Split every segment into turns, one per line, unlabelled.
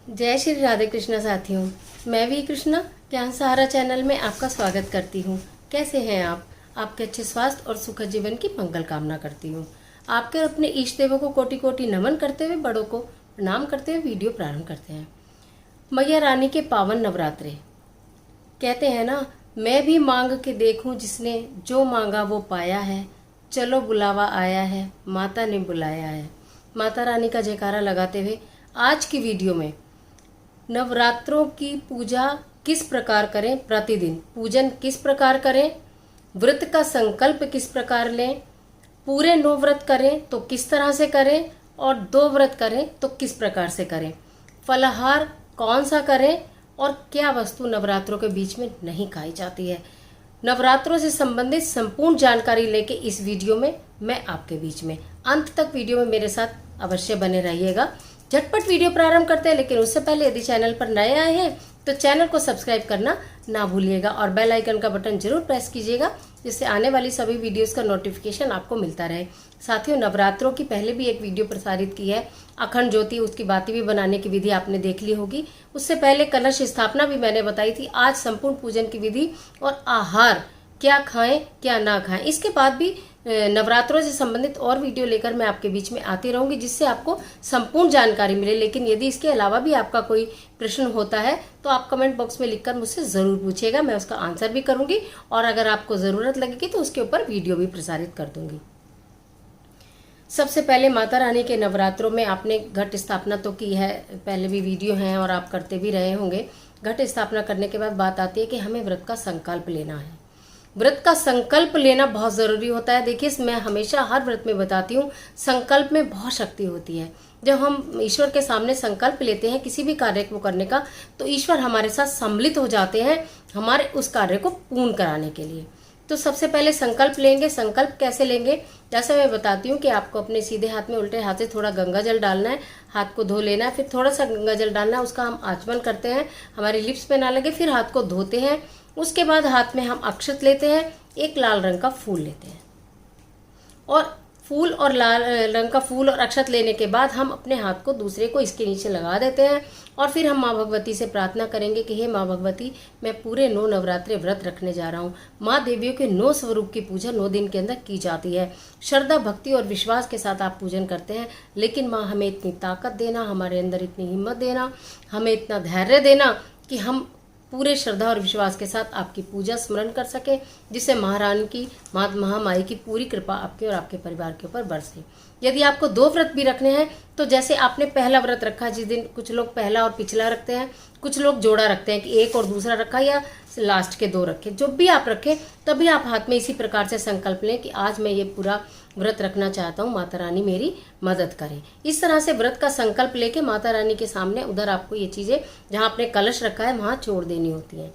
जय श्री राधे कृष्णा साथियों, मैं वी कृष्णा ज्ञान सहारा चैनल में आपका स्वागत करती हूँ। कैसे हैं आप? आपके अच्छे स्वास्थ्य और सुखद जीवन की मंगल कामना करती हूँ। आपके और अपने इष्ट देवों को कोटि कोटि नमन करते हुए बड़ों को प्रणाम करते हुए वीडियो प्रारंभ करते हैं। मैया रानी के पावन नवरात्रे। कहते हैं ना, मैं भी मांग के देखूं जिसने जो मांगा वो पाया है, चलो बुलावा आया है, माता ने बुलाया है। माता रानी का जयकारा लगाते हुए आज की वीडियो में नवरात्रों की पूजा किस प्रकार करें, प्रतिदिन पूजन किस प्रकार करें, व्रत का संकल्प किस प्रकार लें, पूरे 9 व्रत करें तो किस तरह से करें और 2 व्रत करें तो किस प्रकार से करें, फलाहार कौन सा करें और क्या वस्तु नवरात्रों के बीच में नहीं खाई जाती है। नवरात्रों से संबंधित संपूर्ण जानकारी लेके इस वीडियो में मैं आपके बीच में, अंत तक वीडियो में मेरे साथ अवश्य बने रहिएगा। झटपट वीडियो प्रारंभ करते हैं, लेकिन उससे पहले यदि चैनल पर नए आए हैं तो चैनल को सब्सक्राइब करना ना भूलिएगा और बेल आइकन का बटन जरूर प्रेस कीजिएगा, जिससे आने वाली सभी वीडियोस का नोटिफिकेशन आपको मिलता रहे। साथियों, नवरात्रों की पहले भी एक वीडियो प्रसारित की है, अखंड ज्योति, उसकी बाती भी बनाने की विधि आपने देख ली होगी। उससे पहले कलश स्थापना भी मैंने बताई थी। आज संपूर्ण पूजन की विधि और आहार, क्या खाएं क्या ना खाएं, इसके बाद भी नवरात्रों से संबंधित और वीडियो लेकर मैं आपके बीच में आती रहूंगी, जिससे आपको संपूर्ण जानकारी मिले। लेकिन यदि इसके अलावा भी आपका कोई प्रश्न होता है तो आप कमेंट बॉक्स में लिखकर मुझसे जरूर पूछिएगा, मैं उसका आंसर भी करूंगी और अगर आपको जरूरत लगेगी तो उसके ऊपर वीडियो भी प्रसारित कर दूंगी। सबसे पहले माता रानी के नवरात्रों में आपने घट स्थापना तो की है, पहले भी वीडियो हैं और आप करते भी रहे होंगे। घट स्थापना करने के बाद बात आती है कि हमें व्रत का संकल्प लेना है। व्रत का संकल्प लेना बहुत जरूरी होता है। देखिए, मैं हमेशा हर व्रत में बताती हूँ, संकल्प में बहुत शक्ति होती है। जब हम ईश्वर के सामने संकल्प लेते हैं किसी भी कार्य को करने का, तो ईश्वर हमारे साथ सम्मिलित हो जाते हैं हमारे उस कार्य को पूर्ण कराने के लिए। तो सबसे पहले संकल्प लेंगे। संकल्प कैसे लेंगे, जैसे मैं बताती हूँ कि आपको अपने सीधे हाथ में उल्टे हाथ से थोड़ा गंगा जल डालना है, हाथ को धो लेना है, फिर थोड़ा सा गंगा जल डालना है, उसका हम आचमन करते हैं, हमारी लिप्स पे ना लगे, फिर हाथ को धोते हैं। उसके बाद हाथ में हम अक्षत लेते हैं, एक लाल रंग का फूल लेते हैं और फूल और लाल रंग का फूल और अक्षत लेने के बाद हम अपने हाथ को दूसरे को इसके नीचे लगा देते हैं और फिर हम माँ भगवती से प्रार्थना करेंगे कि हे माँ भगवती, मैं पूरे 9 नवरात्रे व्रत रखने जा रहा हूँ। माँ देवियों के 9 स्वरूप की पूजा 9 दिन के अंदर की जाती है। श्रद्धा, भक्ति और विश्वास के साथ आप पूजन करते हैं, लेकिन माँ हमें इतनी ताकत देना, हमारे अंदर इतनी हिम्मत देना, हमें इतना धैर्य देना कि हम पूरे श्रद्धा और विश्वास के साथ आपकी पूजा स्मरण कर सके, जिससे महारानी की, महामाई की पूरी कृपा आपके और आपके परिवार के ऊपर बरसे। यदि आपको 2 व्रत भी रखने हैं तो जैसे आपने पहला व्रत रखा, जिस दिन कुछ लोग पहला और पिछला रखते हैं, कुछ लोग जोड़ा रखते हैं कि एक और दूसरा रखा या लास्ट के 2 रखे, जो भी आप रखें तभी आप हाथ में इसी प्रकार से संकल्प लें कि आज मैं ये पूरा व्रत रखना चाहता हूँ, माता रानी मेरी मदद करे। इस तरह से व्रत का संकल्प लेके माता रानी के सामने, उधर आपको ये चीजें जहाँ आपने कलश रखा है वहां छोड़ देनी होती है।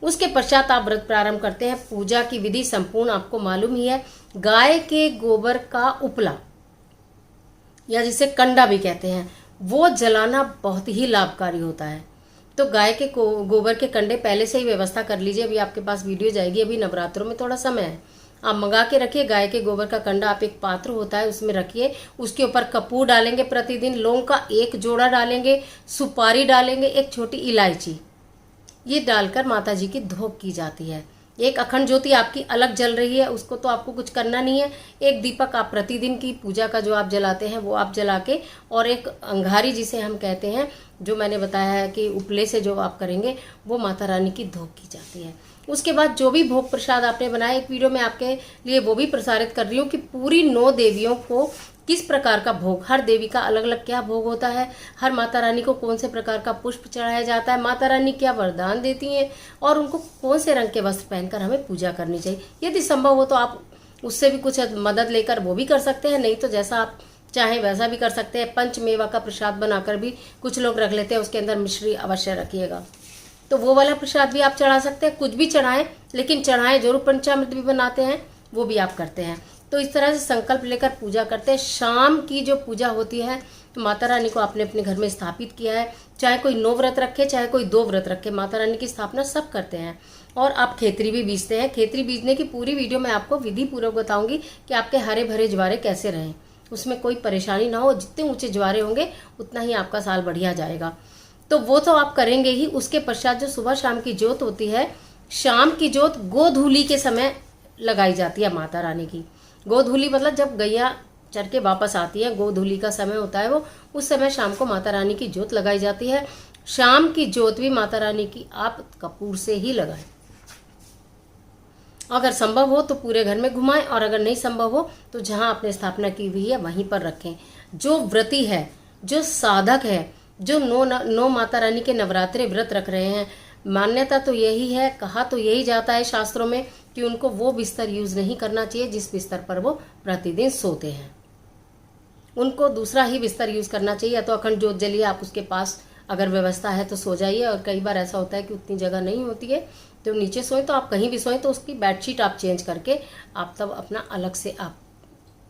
उसके पश्चात आप व्रत प्रारंभ करते हैं। पूजा की विधि संपूर्ण आपको मालूम ही है। गाय के गोबर का उपला या जिसे कंडा भी कहते हैं, वो जलाना बहुत ही लाभकारी होता है। तो गाय के गोबर के कंडे पहले से ही व्यवस्था कर लीजिए। अभी आपके पास वीडियो जाएगी, अभी नवरात्रों में थोड़ा समय है, आप मंगा के रखिए। गाय के गोबर का कंडा आप एक पात्र होता है उसमें रखिए, उसके ऊपर कपूर डालेंगे, प्रतिदिन लौंग का 1 जोड़ा डालेंगे, सुपारी डालेंगे, एक छोटी इलायची, ये डालकर माता जी की धूप की जाती है। एक अखंड ज्योति आपकी अलग जल रही है, उसको तो आपको कुछ करना नहीं है। एक दीपक आप प्रतिदिन की पूजा का जो आप जलाते हैं वो आप जला के, और एक अंगारी जिसे हम कहते हैं, जो मैंने बताया है कि उपले से जो आप करेंगे, वो माता रानी की धूप की जाती है। उसके बाद जो भी भोग प्रसाद आपने बनाया, एक वीडियो में आपके लिए वो भी प्रसारित कर रही हूँ कि पूरी 9 देवियों को किस प्रकार का भोग, हर देवी का अलग अलग क्या भोग होता है, हर माता रानी को कौन से प्रकार का पुष्प चढ़ाया जाता है, माता रानी क्या वरदान देती हैं और उनको कौन से रंग के वस्त्र पहनकर हमें पूजा करनी चाहिए। यदि संभव हो तो आप उससे भी कुछ मदद लेकर वो भी कर सकते हैं, नहीं तो जैसा आप चाहे वैसा भी कर सकते हैं। पंचमेवा का प्रसाद बनाकर भी कुछ लोग रख लेते हैं, उसके अंदर मिश्री अवश्य रखिएगा, तो वो वाला प्रसाद भी आप चढ़ा सकते हैं। कुछ भी चढ़ाएं, लेकिन चढ़ाएं जरूर। पंचामृत भी बनाते हैं, वो भी आप करते हैं। तो इस तरह से संकल्प लेकर पूजा करते हैं। शाम की जो पूजा होती है, तो माता रानी को आपने अपने घर में स्थापित किया है, चाहे कोई 9 व्रत रखे, चाहे कोई 2 व्रत रखे, माता रानी की स्थापना सब करते हैं। और आप खेतरी भी बीजते हैं। खेतरी बीजने की पूरी वीडियो मैं आपको विधि पूर्वक बताऊंगी कि आपके हरे भरे ज्वारे कैसे रहें, उसमें कोई परेशानी ना हो। जितने ऊंचे ज्वारे होंगे उतना ही आपका साल बढ़िया जाएगा। तो वो तो आप करेंगे ही। उसके पश्चात जो सुबह शाम की जोत होती है, शाम की जोत गोधूली के समय लगाई जाती है माता रानी की। गोधूली मतलब जब गैया चर के वापस आती है, गोधूली का समय होता है वो, उस समय शाम को माता रानी की जोत लगाई जाती है। शाम की जोत भी माता रानी की आप कपूर से ही लगाएं। अगर संभव हो तो पूरे घर में घुमाएं, और अगर नहीं संभव हो तो जहां आपने स्थापना की हुई है वहीं पर रखें। जो व्रती है, जो साधक है, जो नौ माता रानी के नवरात्रे व्रत रख रहे हैं, मान्यता तो यही है, कहा तो यही जाता है शास्त्रों में कि उनको वो बिस्तर यूज नहीं करना चाहिए जिस बिस्तर पर वो प्रतिदिन सोते हैं। उनको दूसरा ही बिस्तर यूज करना चाहिए। या तो अखंड जोत जलिए, आप उसके पास अगर व्यवस्था है तो सो जाइए। और कई बार ऐसा होता है कि उतनी जगह नहीं होती है तो नीचे सोएं, तो आप कहीं भी सोएं तो उसकी बेडशीट आप चेंज करके आप तब अपना अलग से आप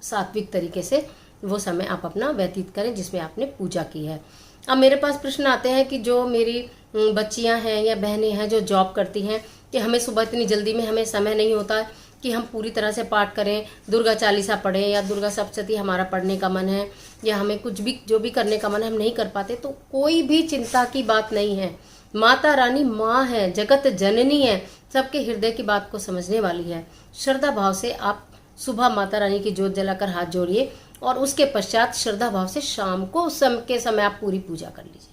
सात्विक तरीके से वो समय आप अपना व्यतीत करें जिसमें आपने पूजा की है। अब मेरे पास प्रश्न आते हैं कि जो मेरी बच्चियां हैं या बहनें हैं जो जॉब करती हैं कि हमें सुबह इतनी जल्दी में हमें समय नहीं होता है कि हम पूरी तरह से पाठ करें, दुर्गा चालीसा पढ़ें या दुर्गा सप्तशती हमारा पढ़ने का मन है, या हमें कुछ भी जो भी करने का मन है हम नहीं कर पाते। तो कोई भी चिंता की बात नहीं है। माता रानी माँ है, जगत जननी है, सबके हृदय की बात को समझने वाली है। श्रद्धा भाव से आप सुबह माता रानी की जोत जलाकर हाथ जोड़िए, और उसके पश्चात श्रद्धा भाव से शाम को उस समय के समय आप पूरी पूजा कर लीजिए।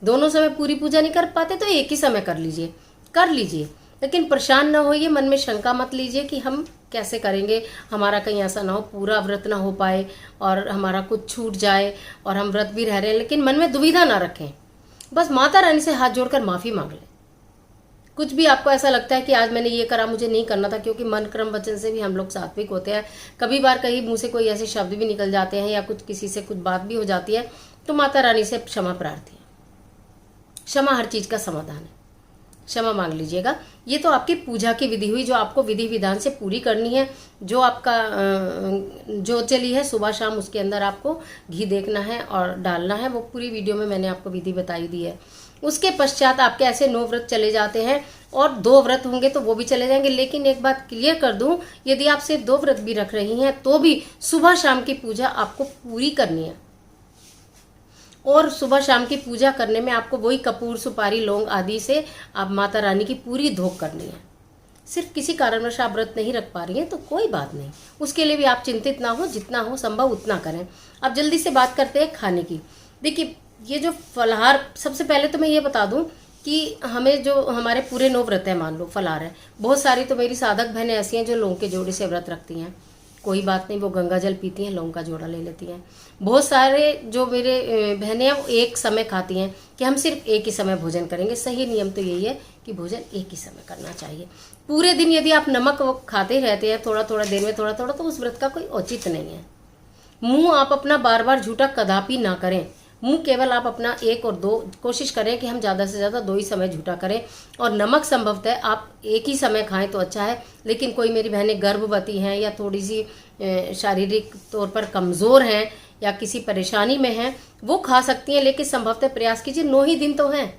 दोनों समय पूरी पूजा नहीं कर पाते तो एक ही समय कर लीजिए, लेकिन परेशान न होइए, मन में शंका मत लीजिए कि हम कैसे करेंगे, हमारा कहीं ऐसा ना हो पूरा व्रत ना हो पाए और हमारा कुछ छूट जाए और हम व्रत भी रह रहे हैं। लेकिन मन में दुविधा ना रखें, बस माता रानी से हाथ जोड़कर माफी मांग लें। कुछ भी आपको ऐसा लगता है कि आज मैंने ये करा, मुझे नहीं करना था, क्योंकि मन क्रम वचन से भी हम लोग सात्विक होते हैं। कभी बार कहीं मुंह से कोई ऐसे शब्द भी निकल जाते हैं या कुछ किसी से कुछ बात भी हो जाती है, तो माता रानी से क्षमा प्रार्थी है। क्षमा हर चीज का समाधान है, क्षमा मांग लीजिएगा। ये तो आपकी पूजा की विधि हुई जो आपको विधि विधान से पूरी करनी है। जो आपका जोत जली है सुबह शाम, उसके अंदर आपको घी देखना है और डालना है। वो पूरी वीडियो में मैंने आपको विधि बताई दी है। उसके पश्चात आपके ऐसे 9 व्रत चले जाते हैं, और 2 व्रत होंगे तो वो भी चले जाएंगे। लेकिन एक बात क्लियर कर दूं, यदि आप सिर्फ 2 व्रत भी रख रही हैं तो भी सुबह शाम की पूजा आपको पूरी करनी है। और सुबह शाम की पूजा करने में आपको वही कपूर, सुपारी, लौंग आदि से आप माता रानी की पूरी धोख करनी है। सिर्फ किसी कारणवश आप व्रत नहीं रख पा रही हैं तो कोई बात नहीं, उसके लिए भी आप चिंतित ना हो, जितना हो संभव उतना करें। अब जल्दी से बात करते हैं खाने की। देखिए, ये जो फलाहार, सबसे पहले तो मैं ये बता दूं कि हमें जो हमारे पूरे 9 व्रत है, मान लो फलाहार है, बहुत सारी तो मेरी साधक बहनें ऐसी हैं जो लौंग के जोड़े से व्रत रखती हैं। कोई बात नहीं, वो गंगा जल पीती हैं, लौंग का जोड़ा ले लेती हैं। बहुत सारे जो मेरे बहनें हैं वो एक समय खाती हैं कि हम सिर्फ एक ही समय भोजन करेंगे। सही नियम तो यही है कि भोजन एक ही समय करना चाहिए। पूरे दिन यदि आप नमक खाते रहते हैं थोड़ा थोड़ा देर में थोड़ा थोड़ा, तो उस व्रत का कोई औचित्य नहीं है। मुंह आप अपना बार बार झूठा कदापि ना करें। मुंह केवल आप अपना 1 और 2, कोशिश करें कि हम ज़्यादा से ज़्यादा 2 ही समय झूठा करें। और नमक संभवतः आप एक ही समय खाएं तो अच्छा है। लेकिन कोई मेरी बहनें गर्भवती हैं या थोड़ी सी शारीरिक तौर पर कमज़ोर हैं या किसी परेशानी में हैं, वो खा सकती हैं। लेकिन संभवतः प्रयास कीजिए, 9 ही दिन तो हैं,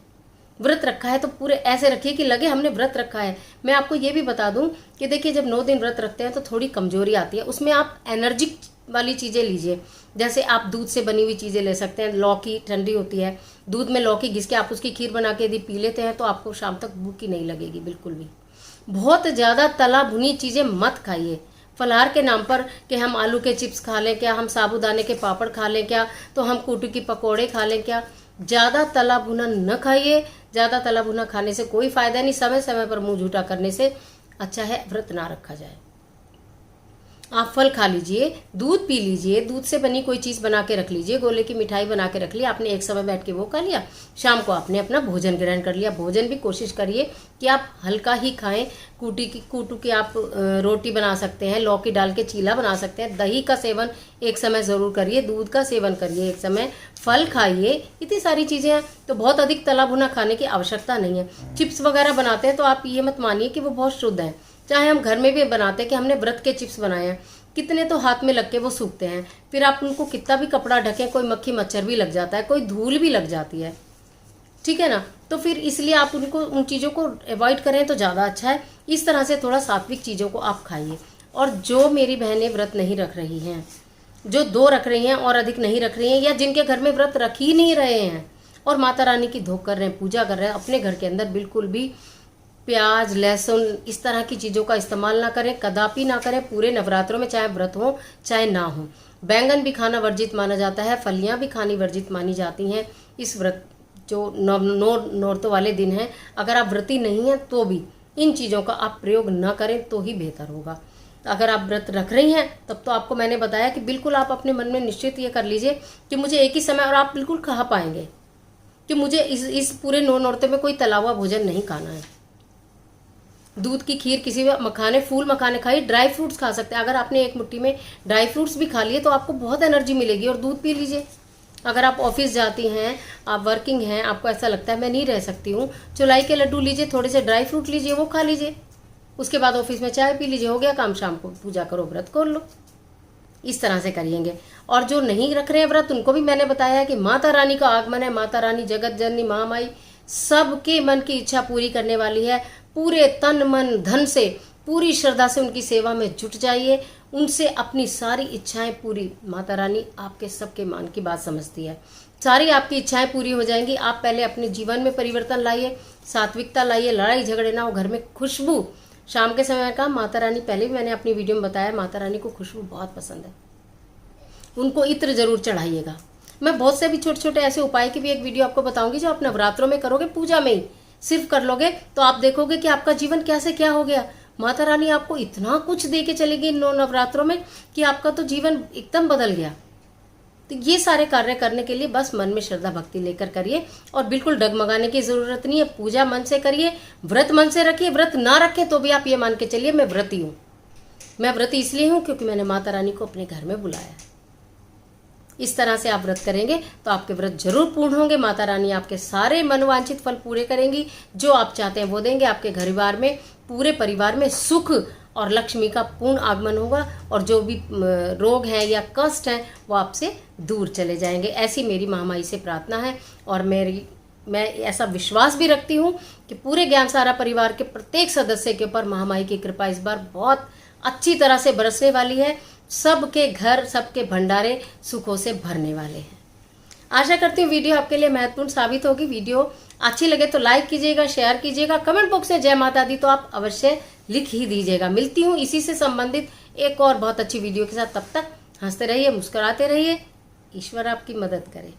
व्रत रखा है तो पूरे ऐसे रखिए कि लगे हमने व्रत रखा है। मैं आपको ये भी बता दूं कि देखिए, जब 9 दिन व्रत रखते हैं तो थोड़ी कमजोरी आती है। उसमें आप एनर्जिक वाली चीज़ें लीजिए। जैसे आप दूध से बनी हुई चीज़ें ले सकते हैं। लौकी ठंडी होती है, दूध में लौकी घिस के आप उसकी खीर बना के यदि पी लेते हैं तो आपको शाम तक भूख ही नहीं लगेगी बिल्कुल भी। बहुत ज़्यादा तला भुनी चीज़ें मत खाइए फलाहार के नाम पर, कि हम आलू के चिप्स खा लें क्या, हम साबूदाने के पापड़ खा लें क्या, तो हम कूटू की पकौड़े खा लें क्या। ज़्यादा तला भुना न खाइए। ज़्यादा तला भुना खाने से कोई फायदा नहीं। समय समय पर मुंह झूठा करने से अच्छा है व्रत ना रखा जाए। आप फल खा लीजिए, दूध पी लीजिए, दूध से बनी कोई चीज़ बना के रख लीजिए। गोले की मिठाई बना के रख ली आपने, एक समय बैठ के वो खा लिया, शाम को आपने अपना भोजन ग्रहण कर लिया। भोजन भी कोशिश करिए कि आप हल्का ही खाएं। कूटू की आप रोटी बना सकते हैं, लौकी डाल के चीला बना सकते हैं। दही का सेवन एक समय ज़रूर करिए, दूध का सेवन करिए एक समय, फल खाइए। इतनी सारी चीज़ें हैं तो बहुत अधिक तला भुना खाने की आवश्यकता नहीं है। चिप्स वगैरह बनाते हैं तो आप ये मत मानिए कि वो बहुत शुद्ध है। चाहे हम घर में भी बनाते हैं कि हमने व्रत के चिप्स बनाए हैं, कितने तो हाथ में लग के वो सूखते हैं। फिर आप उनको कितना भी कपड़ा ढकें, कोई मक्खी मच्छर भी लग जाता है, कोई धूल भी लग जाती है, ठीक है ना। तो फिर इसलिए आप उन चीज़ों को अवॉइड करें तो ज़्यादा अच्छा है। इस तरह से थोड़ा सात्विक चीज़ों को आप खाइए। और जो मेरी बहनें व्रत नहीं रख रही हैं, जो 2 रख रही हैं और अधिक नहीं रख रही हैं, या जिनके घर में व्रत रख ही नहीं रहे हैं, और माता रानी की धोख कर रहे हैं, पूजा कर रहे हैं, अपने घर के अंदर बिल्कुल भी प्याज लहसुन इस तरह की चीज़ों का इस्तेमाल ना करें, कदापि ना करें पूरे नवरात्रों में, चाहे व्रत हो चाहे ना हो। बैंगन भी खाना वर्जित माना जाता है, फलियां भी खानी वर्जित मानी जाती हैं इस व्रत जो नौरतों वाले दिन हैं। अगर आप व्रती नहीं हैं तो भी इन चीज़ों का आप प्रयोग न करें तो ही बेहतर होगा। अगर आप व्रत रख रही हैं तब तो आपको मैंने बताया कि बिल्कुल आप अपने मन में निश्चित ये कर लीजिए कि मुझे एक ही समय, और आप बिल्कुल कहा पाएंगे कि मुझे इस पूरे नौरते में कोई तला हुआ भोजन नहीं खाना है। दूध की खीर, किसी भी मखाने, फूल मखाने खाइए, ड्राई फ्रूट्स खा सकते हैं। अगर आपने एक मुट्ठी में ड्राई फ्रूट्स भी खा लिए तो आपको बहुत एनर्जी मिलेगी, और दूध पी लीजिए। अगर आप ऑफिस जाती हैं, आप वर्किंग हैं, आपको ऐसा लगता है मैं नहीं रह सकती हूँ, चौलाई के लड्डू लीजिए, थोड़े से ड्राई फ्रूट लीजिए, वो खा लीजिए, उसके बाद ऑफिस में चाय पी लीजिए, हो गया काम। शाम को पूजा करो, व्रत खोल लो। इस तरह से करिएंगे। और जो नहीं रख रहे हैं व्रत, उनको भी मैंने बताया है कि माता रानी का आगमन है। माता रानी जगत जननी महामाई सबके मन की इच्छा पूरी करने वाली है। पूरे तन मन धन से, पूरी श्रद्धा से उनकी सेवा में जुट जाइए, उनसे अपनी सारी इच्छाएं पूरी, माता रानी आपके सबके मान की बात समझती है, सारी आपकी इच्छाएं पूरी हो जाएंगी। आप पहले अपने जीवन में परिवर्तन लाइए, सात्विकता लाइए, लड़ाई झगड़े ना हो, घर में खुशबू। शाम के समय का माता रानी, पहले भी मैंने अपनी वीडियो में बताया, माता रानी को खुशबू बहुत पसंद है, उनको इत्र जरूर चढ़ाइएगा। मैं बहुत से भी छोटे छोटे ऐसे उपाय की भी एक वीडियो आपको बताऊंगी जो आप नवरात्रों में करोगे, पूजा में ही सिर्फ कर लोगे तो आप देखोगे कि आपका जीवन कैसे क्या हो गया। माता रानी आपको इतना कुछ दे के चलेगी नवरात्रों में कि आपका तो जीवन एकदम बदल गया। तो ये सारे कार्य करने के लिए बस मन में श्रद्धा भक्ति लेकर करिए, और बिल्कुल डगमगाने की जरूरत नहीं है। पूजा मन से करिए, व्रत मन से रखिए। व्रत ना रखें तो भी आप ये मान के चलिए मैं व्रती हूँ। मैं व्रती इसलिए हूँ क्योंकि मैंने माता रानी को अपने घर में बुलाया। इस तरह से आप व्रत करेंगे तो आपके व्रत जरूर पूर्ण होंगे। माता रानी आपके सारे मनवांछित फल पूरे करेंगी, जो आप चाहते हैं वो देंगे। आपके परिवार में, पूरे परिवार में सुख और लक्ष्मी का पूर्ण आगमन होगा, और जो भी रोग हैं या कष्ट हैं वो आपसे दूर चले जाएंगे। ऐसी मेरी महामाई से प्रार्थना है, और मैं ऐसा विश्वास भी रखती हूँ कि पूरे ज्ञानसारा परिवार के प्रत्येक सदस्य के ऊपर महामाई की कृपा इस बार बहुत अच्छी तरह से बरसने वाली है। सबके घर, सबके भंडारे सुखों से भरने वाले हैं। आशा करती हूँ वीडियो आपके लिए महत्वपूर्ण साबित होगी। वीडियो अच्छी लगे तो लाइक कीजिएगा, शेयर कीजिएगा, कमेंट बॉक्स में जय माता दी तो आप अवश्य लिख ही दीजिएगा। मिलती हूँ इसी से संबंधित एक और बहुत अच्छी वीडियो के साथ। तब तक हंसते रहिए, मुस्कुराते रहिए, ईश्वर आपकी मदद करे।